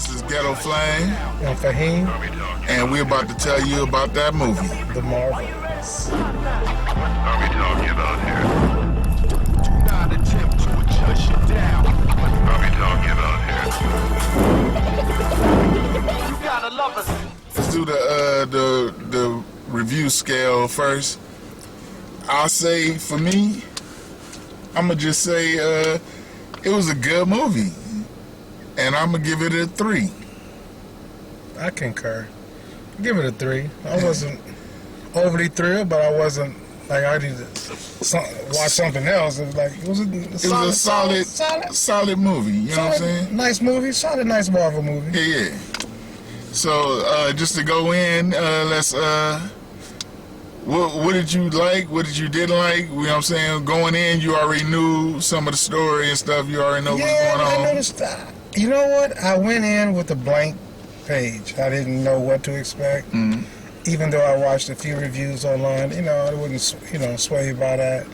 This is Ghetto Flame, and Faheem, and we're about to tell you about that movie. The Marvel. Are we talking about here? Do not attempt to adjust you down. Are we talking about here? You gotta love us. Let's do the review scale first. I'll say for me, I'ma just say it was a good movie, and I'ma give it a 3. I concur. Give it a 3. I wasn't overly thrilled, but I wasn't like I need to watch something else. It was a solid movie. You know what I'm saying? Nice movie, solid, nice Marvel movie. Yeah. So just to go in, let's. What did you like? What did you didn't like? You know what I'm saying? Going in, you already knew some of the story and stuff. You already know what's going on. I noticed that. You know what? I went in with a blank page. I didn't know what to expect. Mm-hmm. Even though I watched a few reviews online, I wouldn't, sway by that.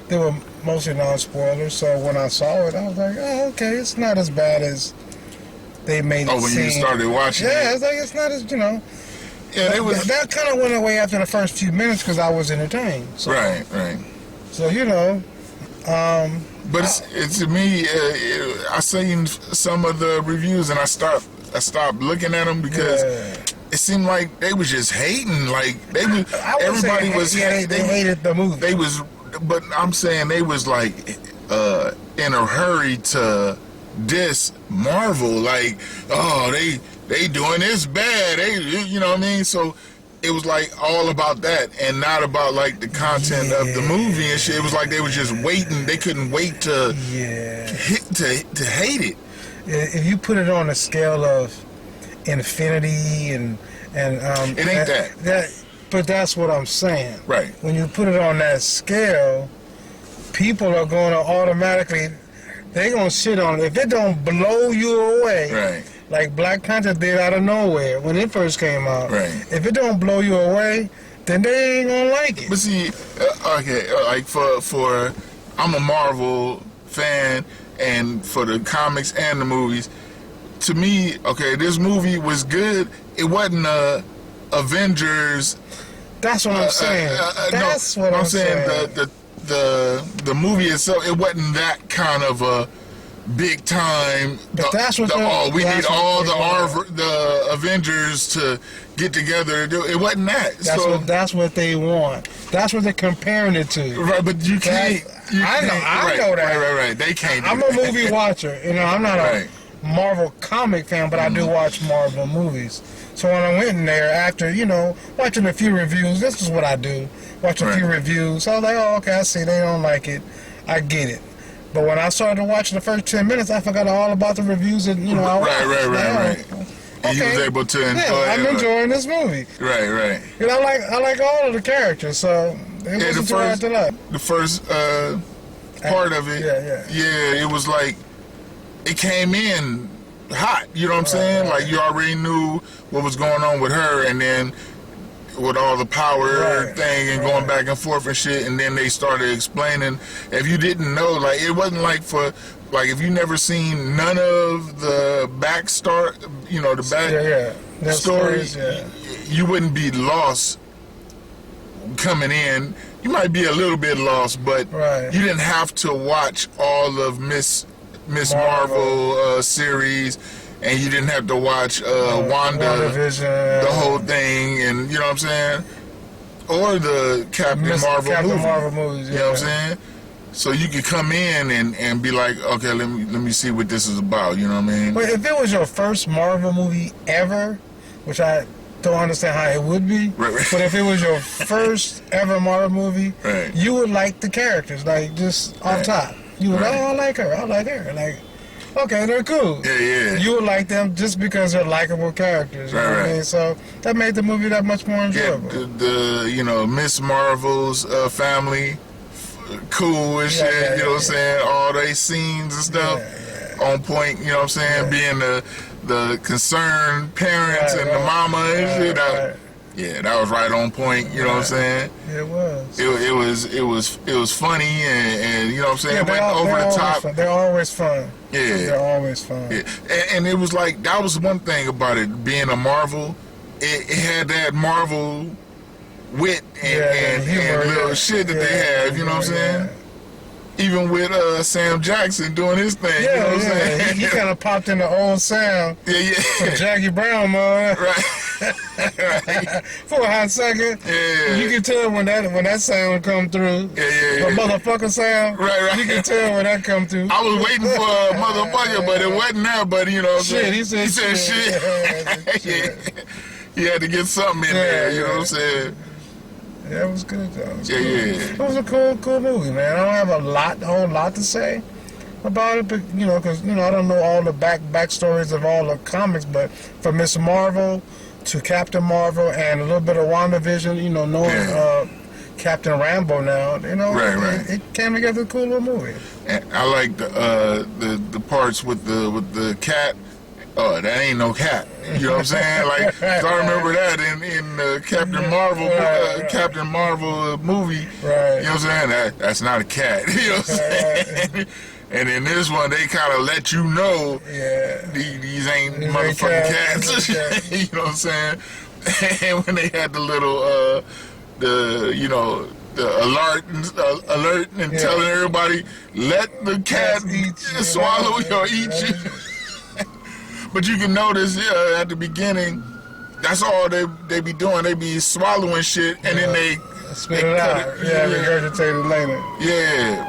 They were mostly non-spoilers, so when I saw it, I was like, oh, okay, it's not as bad as they made it seem. Oh, when you started watching it? Yeah, it's like, it's not as, Yeah, that kind of went away after the first few minutes because I was entertained. So, right. So, but it's to me, I seen some of the reviews and I stopped looking at them because it seemed like they was just hating. Like they was, everybody was. Yeah, they hated the movie. They was, but I'm saying they was like in a hurry to diss Marvel. Like, oh, they doing this bad. You know what I mean? So it was like all about that and not about like the content of the movie and shit. It was like they was just waiting. They couldn't wait to hate it. If you put it on a scale of infinity and it ain't that. But that's what I'm saying. Right. When you put it on that scale, people are going to automatically, they're going to shit on it. If it don't blow you away, right, like Black Panther did out of nowhere when it first came out, right, if it don't blow you away, then they ain't going to like it. But see, like for I'm a Marvel fan, and for the comics and the movies, to me, this movie was good. It wasn't Avengers. That's what I'm saying. That's what I'm saying. The movie itself, it wasn't that kind of a big time. But that's what we need all the Avengers to get together. It wasn't that. That's what they want. That's what they're comparing it to. Right, but you can't. I know that. Right. They can't. I'm a movie watcher. I'm not a Marvel comic fan, but I do watch Marvel movies. So when I went in there after, watching a few reviews, this is what I do. Watch a few reviews. So I was like, oh, okay, I see. They don't like it. I get it. But when I started watching the first 10 minutes, I forgot all about the reviews and, I watched. Right. And you was able to enjoy it. I'm enjoying this movie. Right. I like all of the characters, so it wasn't too hard to like. The first part of it, it was like, it came in hot, you know what I'm saying? Like, you already knew what was going on with her, and then with all the power thing and going back and forth and shit, and then they started explaining. If you didn't know, like, it wasn't like if you never seen none of the backstory, the stories, you wouldn't be lost coming in. You might be a little bit lost, but you didn't have to watch all of Miss Marvel series, and you didn't have to watch WandaVision, the whole thing, and you know what I'm saying, or the Captain Marvel movies. You know what I'm saying? So you could come in and be like, okay, let me see what this is about. You know what I mean? But if it was your first Marvel movie ever, which I don't understand how it would be, but if it was your first ever Marvel movie, you would like the characters, like just off top. You would, I like her. Like, okay, they're cool. Yeah. You would like them just because they're likable characters. You know what I mean? So that made the movie that much more enjoyable. The Miss Marvel's family, cool and shit. You know what I'm saying? All they scenes and stuff on point. You know what I'm saying? Being the concerned parents and the mama and shit. Yeah, that was right on point. You know what I'm saying? It was. It was funny and you know what I'm saying. Yeah, it went over the top. They're always fun. Yeah, they're always fun. Yeah. And it was like that was one thing about it being a Marvel. It had that Marvel wit and little shit that they have. You know what I'm saying? Even with Sam Jackson doing his thing, you know what I'm saying? He kind of popped in the old Sam. From Jackie Brown, man. Right. For a hot second. Yeah. You can tell when that sound come through. The motherfucker sound. Right. You can tell when that come through. I was waiting for a motherfucker, but it wasn't there, buddy. You know what I'm saying? He said shit. Yeah. He had to get something in there, you know what I'm saying? Yeah, it was good though. It was a cool movie, man. I don't have a whole lot to say about it, but because I don't know all the backstories of all the comics, but from Miss Marvel to Captain Marvel and a little bit of WandaVision, knowing Captain Rambo now, it came together a cool little movie. And I like the parts with the cat. Oh, that ain't no cat. You know what I'm saying? Like, 'cause I remember that in the Captain Marvel movie. Right. You know what I'm saying? That's not a cat. You know what I'm saying? And in this one, they kind of let you know these ain't motherfucking cats. You know what I'm saying? And when they had the little, the alert and telling everybody, let the cat swallow or eat you. But you can notice, at the beginning, that's all they be doing. They be swallowing shit, and then they spit it out. Regurgitate it later. Yeah.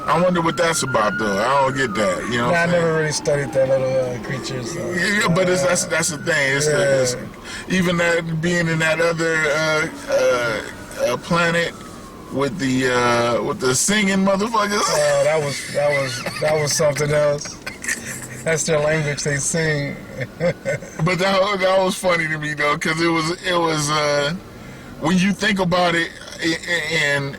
I wonder what that's about, though. I don't get that. You know. I never really studied that little creature. So. Yeah, but that's the thing. It's even that being in that other planet with the singing motherfuckers. Oh, that was something else. That's their language. They sing. But that was funny to me though, because it was when you think about it in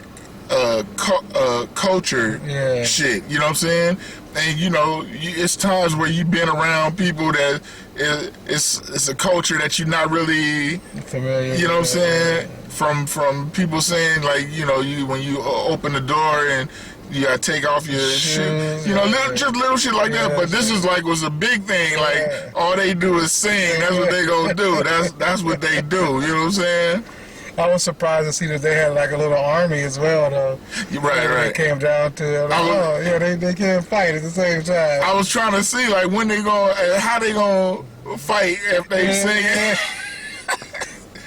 culture shit. You know what I'm saying? And it's times where you've been around people that it's a culture that you're not really familiar. You know what I'm saying? From people saying like when you open the door and you gotta take off your shoes, little shit like that. But this was a big thing. Like all they do is sing. That's what they gonna do. That's what they do. You know what I'm saying? I was surprised to see that they had like a little army as well, though. Right. It came down to they can't fight at the same time. I was trying to see like when they how they gonna fight if they sing.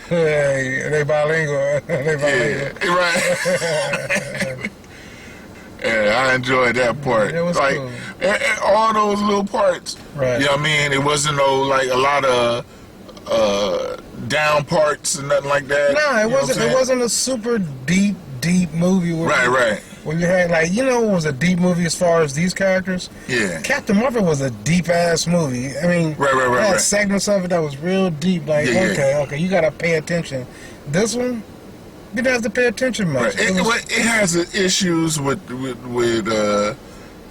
They bilingual. Right. Yeah, I enjoyed that part. It was cool. All those little parts. Right. You know what I mean? It wasn't a lot of down parts and nothing like that. No, it wasn't. It wasn't a super deep movie. Right. When you had what was a deep movie as far as these characters? Yeah. Captain Marvel was a deep ass movie. I mean, right. Had segments of it that was real deep. Like, okay, you gotta pay attention. This one, you didn't have to pay attention much. Right. It has issues with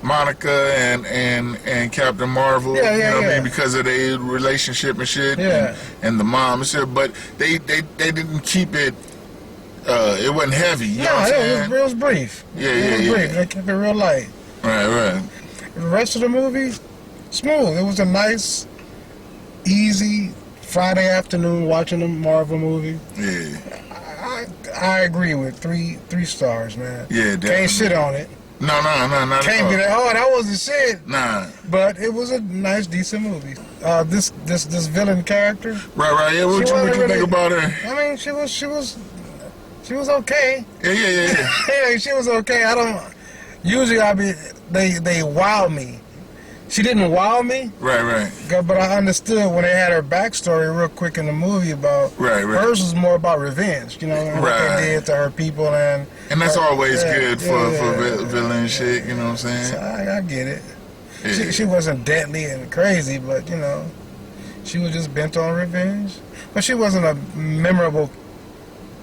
Monica and Captain Marvel. You know what I mean? Because of their relationship and shit. And the mom and shit. But they didn't keep it. It wasn't heavy. You know what I'm saying? It was brief. Yeah. Brief. They kept it real light. Right. The rest of the movie, smooth. It was a nice, easy Friday afternoon watching a Marvel movie. Yeah. I agree with three stars, man. Yeah, definitely. Can't shit on it. No. Can't be that was the shit. Nah. But it was a nice, decent movie. This villain character. Right. Yeah, what you think about her? I mean, she was okay. Yeah. Yeah, she was okay. Usually they wow me. She didn't wow me. Right. But I understood when they had her backstory real quick in the movie about hers was more about revenge, what they did to her people and that's always good for villain shit, you know what I'm saying? So I get it. Yeah. She wasn't deadly and crazy, but she was just bent on revenge. But she wasn't a memorable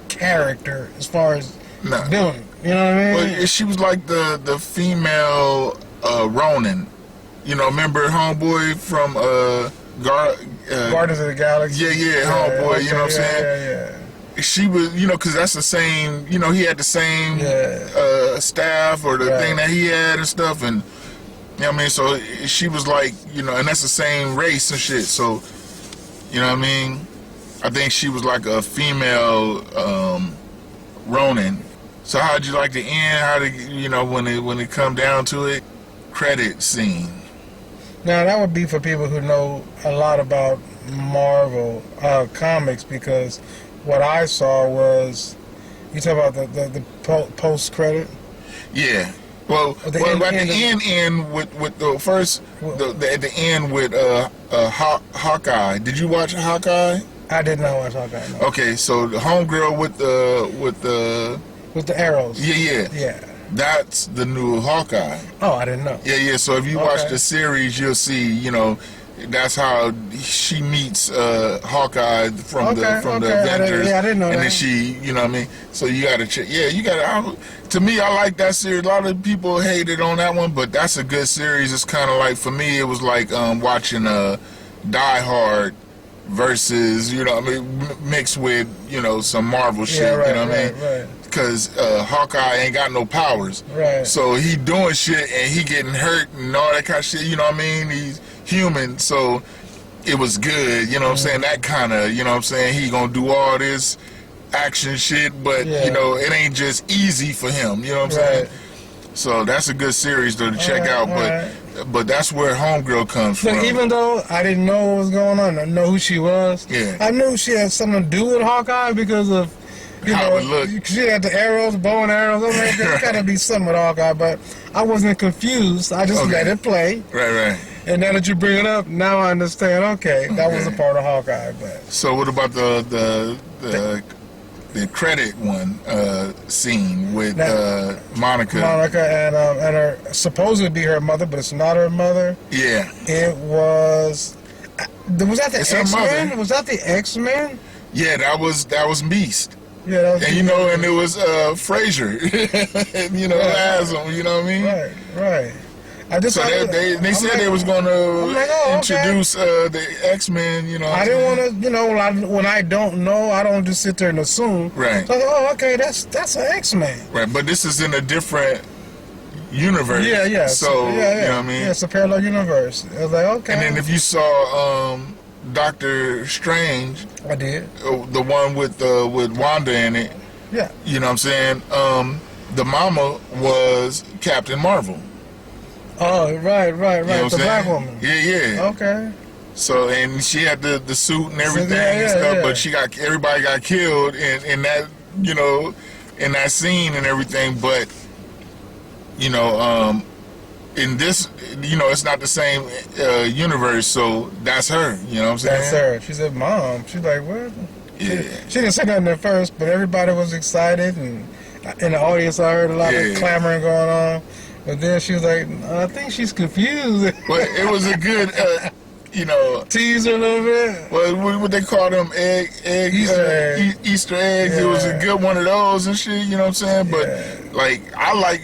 character as far as villain. You know what I mean? Well, she was like the female Ronin. Remember Homeboy from Guardians of the Galaxy. Yeah, homeboy. Okay, you know what I'm saying? Yeah. She was, you know, because that's the same. You know, he had the same staff or the thing that he had and stuff, and you know what I mean. So she was like, you know, and that's the same race and shit. So you know what I mean. I think she was like a female Ronin. So how'd you like the end? How did you know when it come down to it? Credit scene. Now that would be for people who know a lot about Marvel comics, because what I saw was, you talk about the post credit. Yeah. Well, at the end with the first at the end with Hawkeye. Did you watch Hawkeye? I did not watch Hawkeye. No. Okay, so the homegirl with the arrows. Yeah. That's the new Hawkeye. Oh, I didn't know. Yeah. So if you watch the series, you'll see, you know, that's how she meets Hawkeye from the Avengers. I didn't know and that. then she, you know what I mean? So you gotta check. Yeah, you gotta. To me, I like that series. A lot of people hated on that one, but that's a good series. It's kind of like, for me, it was like watching Die Hard versus, you know what I mean, mixed with, you know, some Marvel shit. Yeah, right, you know what I mean? Right. Because Hawkeye ain't got no powers. Right. So he doing shit and he getting hurt and all that kind of shit, you know what I mean? He's human, so it was good, you know what I'm saying? That kind of, you know what I'm saying? He gonna do all this action shit, but, you know, it ain't just easy for him, you know what I'm saying? So that's a good series, though, to check out, but that's where Homegirl comes from. Look, even though I didn't know what was going on, I didn't know who she was, I knew she had something to do with Hawkeye because of, you how know, it looked. she had the arrows, bow and arrows. I'm like, there's gotta be something with Hawkeye, but I wasn't confused. I just let it play. Right. And now that you bring it up, now I understand. Okay, that was a part of Hawkeye. But so what about the credit one scene with Monica? Monica and her supposed to be her mother, but it's not her mother. Yeah. It was. Was that the X-Men? Was that the X-Men? Yeah, that was Beast. Yeah, that was and you know, and it was Frazier. You know, Asm. You know what I mean? Right. They said they was going to introduce the X-Men, you know. I didn't want to, you know, when I don't know, I don't just sit there and assume. Right. So I thought, okay, that's an X-Men. Right, but this is in a different universe. Yeah. So, you know what I mean? Yeah, it's a parallel universe. I was like, okay. And then if you saw Doctor Strange. I did. The one with Wanda in it. Yeah. You know what I'm saying? The mama was Captain Marvel. Oh, right. You know the black woman. Yeah. Okay. So, and she had the suit and everything and stuff, but everybody got killed in that, you know, in that scene and everything. But, you know, in this, you know, it's not the same universe, so that's her. You know what I'm saying? That's her. She said, "Mom." She's like, "What?" Yeah. She didn't say nothing at first, but everybody was excited, and in the audience, I heard a lot of clamoring going on. But then she was like, "I think she's confused." But it was a good, you know, teaser a little bit. Well, what they call them Easter eggs. It was a good one of those and shit. You know what I'm saying? But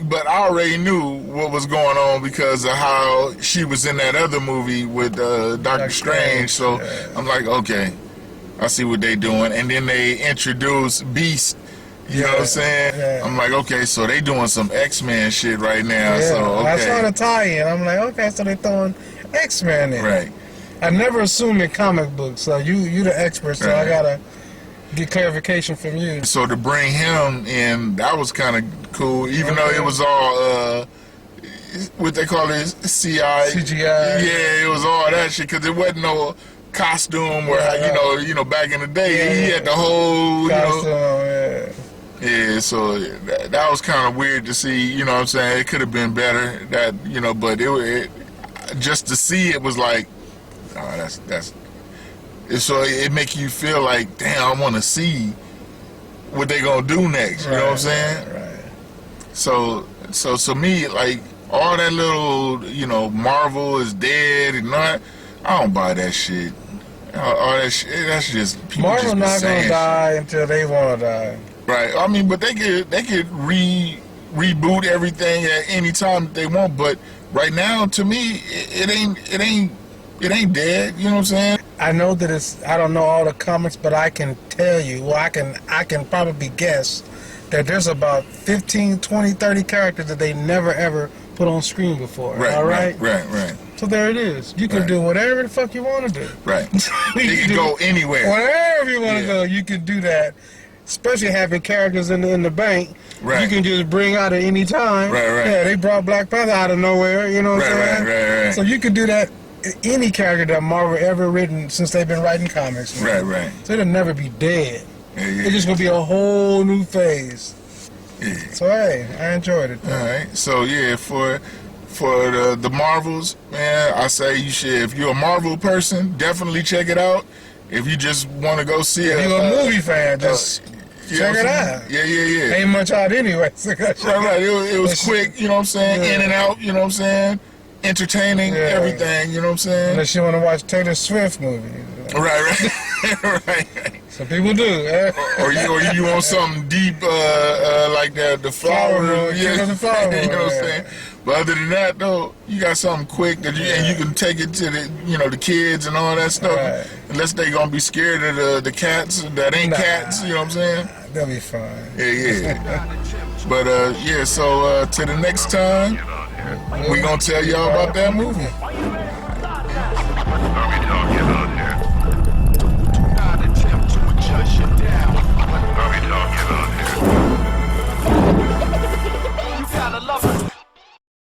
but I already knew what was going on because of how she was in that other movie with Doctor Strange. So I'm like, okay, I see what they doing. And then they introduced Beast. You know what I'm saying? Yeah. I'm like, okay, so they doing some X-Men shit right now. So okay. I saw the tie-in. I'm like, okay, so they throwing X-Men in. Right. I never assumed in comic books, so you the expert, so I gotta get clarification from you. So to bring him in, that was kind of cool, even though it was all what they call it, CGI. Yeah, it was all that shit because it wasn't no costume where you know back in the day he had the whole costume, Yeah, so that was kind of weird to see. You know what I'm saying? It could have been better. That, you know, but it just to see it was like, oh, that's. So it make you feel like, damn, I want to see what they gonna do next. You know what I'm saying? Right. So me, like all that little, you know, Marvel is dead and not. I don't buy that shit. All that shit. That's just people. Marvel just not gonna die until they want to die. Right. I mean, but they could reboot everything at any time that they want. But right now, to me, it ain't it ain't dead. You know what I'm saying? I know that I don't know all the comics, but I can tell you, well, I can probably guess that there's about 15, 20, 30 characters that they never ever put on screen before. Right, all right? Right. So there it is. You can do whatever the fuck you want to do. Right. You can go anywhere. Wherever you want to go, you can do that. Especially having characters in the bank, you can just bring out at any time. Right. Yeah, they brought Black Panther out of nowhere. You know what I'm saying? Right. So you can do that. Any character that Marvel ever written since they've been writing comics. Man. Right. So it'll never be dead. Yeah. It's just gonna be a whole new phase. Yeah. So hey, I enjoyed it. All right. So yeah, for the Marvels, man, I say you should. If you're a Marvel person, definitely check it out. If you just want to go see it, If you're a movie fan, just check it out. Yeah. Ain't much out anyway. So Right. It was quick. You know what I'm saying? In and out. You know what I'm saying? Entertaining, everything. You know what I'm saying? Unless you want to watch Taylor Swift movie. Right. Some people do. Or you want something deep, like the flower room. Yeah, the flower room. You know what I'm saying? But other than that, though, you got something quick that and you can take it to the kids and all that stuff. Right. Unless they gonna be scared of the cats that ain't cats. You know what I'm saying? They'll be fine. Yeah. But so to the next time, we gonna tell y'all about that movie.